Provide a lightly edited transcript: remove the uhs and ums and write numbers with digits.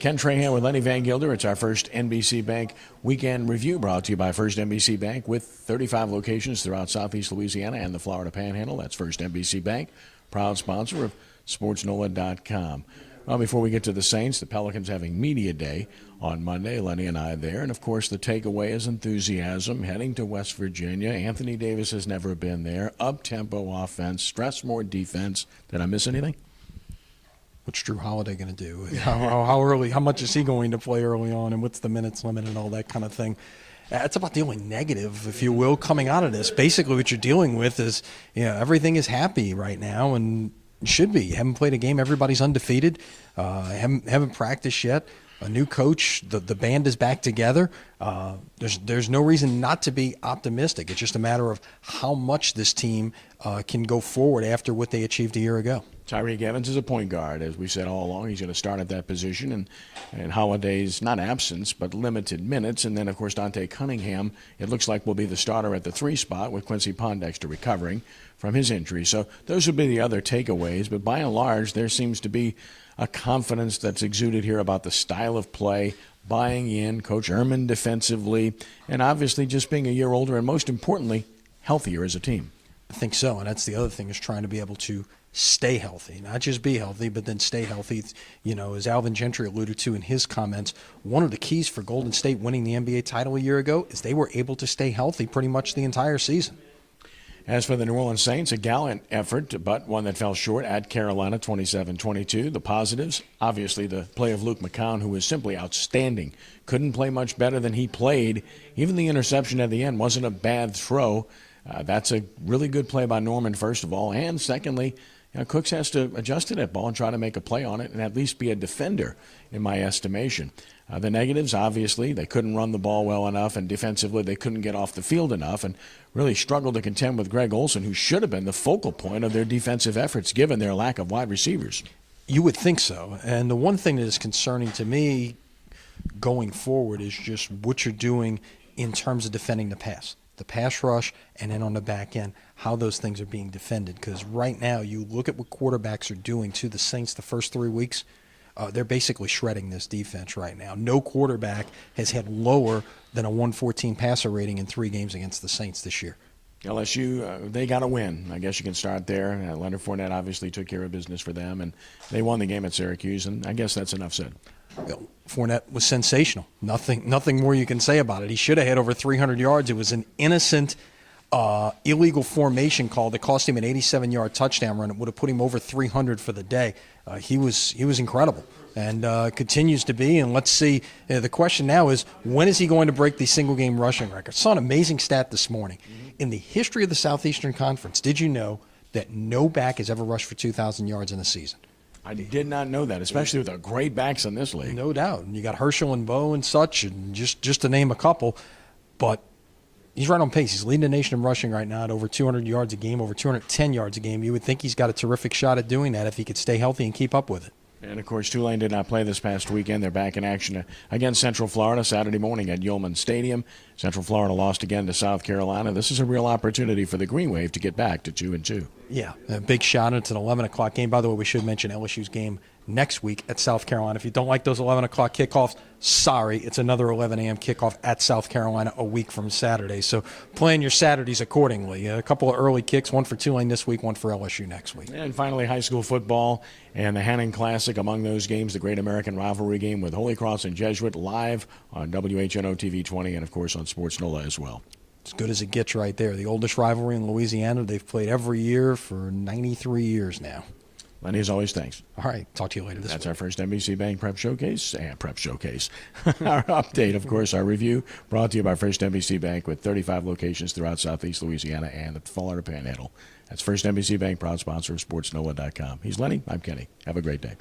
Ken Trahan with Lenny Vangilder. It's our first NBC Bank Weekend Review, brought to you by First NBC Bank with 35 locations throughout Southeast Louisiana and the Florida Panhandle. That's First NBC Bank, proud sponsor of SportsNola.com. Well, before we get to the Saints, the Pelicans having media day on Monday. Lenny and I there. And, of course, the takeaway is enthusiasm. Heading to West Virginia. Anthony Davis has never been there. Up-tempo offense. Stress more defense. Did I miss anything? What's Drew Holiday going to do? How early? How much is he going to play early on? And what's the minutes limit and all that kind of thing? That's about the only negative, if you will, coming out of this. Basically, what you're dealing with is, everything is happy right now, and should be. You haven't played a game. Everybody's undefeated. Haven't practiced yet. A new coach. The band is back together. There's no reason not to be optimistic. It's just a matter of how much this team can go forward after what they achieved a year ago. Tyreek Evans is a point guard. As we said all along, he's going to start at that position. And Holiday's not absence, but limited minutes. And then, of course, Dante Cunningham, it looks like, will be the starter at the 3 spot with Quincy Pondexter recovering from his injury. So those would be the other takeaways. But by and large, there seems to be a confidence that's exuded here about the style of play, buying in, Coach Ehrman defensively, and obviously just being a year older and, most importantly, healthier as a team. I think so, and that's the other thing, is trying to be able to stay healthy, not just be healthy, but then stay healthy. As Alvin Gentry alluded to in his comments, one of the keys for Golden State winning the NBA title a year ago is they were able to stay healthy pretty much the entire season. As for the New Orleans Saints, a gallant effort, but one that fell short at Carolina, 27-22. The positives, obviously the play of Luke McCown, who was simply outstanding. Couldn't play much better than he played. Even the interception at the end wasn't a bad throw. That's a really good play by Norman, first of all. And secondly, Cooks has to adjust to that ball and try to make a play on it and at least be a defender, in my estimation. The negatives, obviously, they couldn't run the ball well enough, and defensively they couldn't get off the field enough and really struggled to contend with Greg Olsen, who should have been the focal point of their defensive efforts given their lack of wide receivers. You would think so. And the one thing that is concerning to me going forward is just what you're doing in terms of defending the pass. The pass rush, and then on the back end, how those things are being defended. Because right now, you look at what quarterbacks are doing to the Saints the first 3 weeks, they're basically shredding this defense right now. No quarterback has had lower than a 114 passer rating in 3 games against the Saints this year. LSU, they got to win. I guess you can start there. Leonard Fournette obviously took care of business for them, and they won the game at Syracuse, and I guess that's enough said. Fournette was sensational. Nothing more you can say about it. He should have had over 300 yards. It was an innocent, illegal formation call that cost him an 87-yard touchdown run. It would have put him over 300 for the day. He was incredible and continues to be. And let's see. The question now is, when is he going to break the single-game rushing record? I saw an amazing stat this morning. In the history of the Southeastern Conference, did you know that no back has ever rushed for 2,000 yards in a season? I did not know that, especially with the great backs in this league. No doubt. And you got Herschel and Bo and such, and just to name a couple. But he's right on pace. He's leading the nation in rushing right now at over 200 yards a game, over 210 yards a game. You would think he's got a terrific shot at doing that if he could stay healthy and keep up with it. And, of course, Tulane did not play this past weekend. They're back in action against Central Florida Saturday morning at Yeoman Stadium. Central Florida lost again to South Carolina. This is a real opportunity for the Green Wave to get back to 2-2. Yeah, a big shot. It's an 11 o'clock game. By the way, we should mention LSU's game next week at South Carolina. If you don't like those 11 o'clock kickoffs, sorry, it's another 11 a.m. kickoff at South Carolina a week from Saturday. So plan your Saturdays accordingly. A couple of early kicks, one for Tulane this week, one for LSU next week. And finally, high school football and the Hannon Classic. Among those games, the Great American Rivalry game with Holy Cross and Jesuit live on WHNO TV 20 and, of course, on Sports NOLA as well. As good as it gets right there. The oldest rivalry in Louisiana. They've played every year for 93 years now. Lenny, as always, thanks. All right. Talk to you later this week. That's our first NBC Bank Prep Showcase. Our update, of course, our review brought to you by First NBC Bank with 35 locations throughout Southeast Louisiana and the Florida Panhandle. That's First NBC Bank, proud sponsor of SportsNola.com. He's Lenny. I'm Kenny. Have a great day.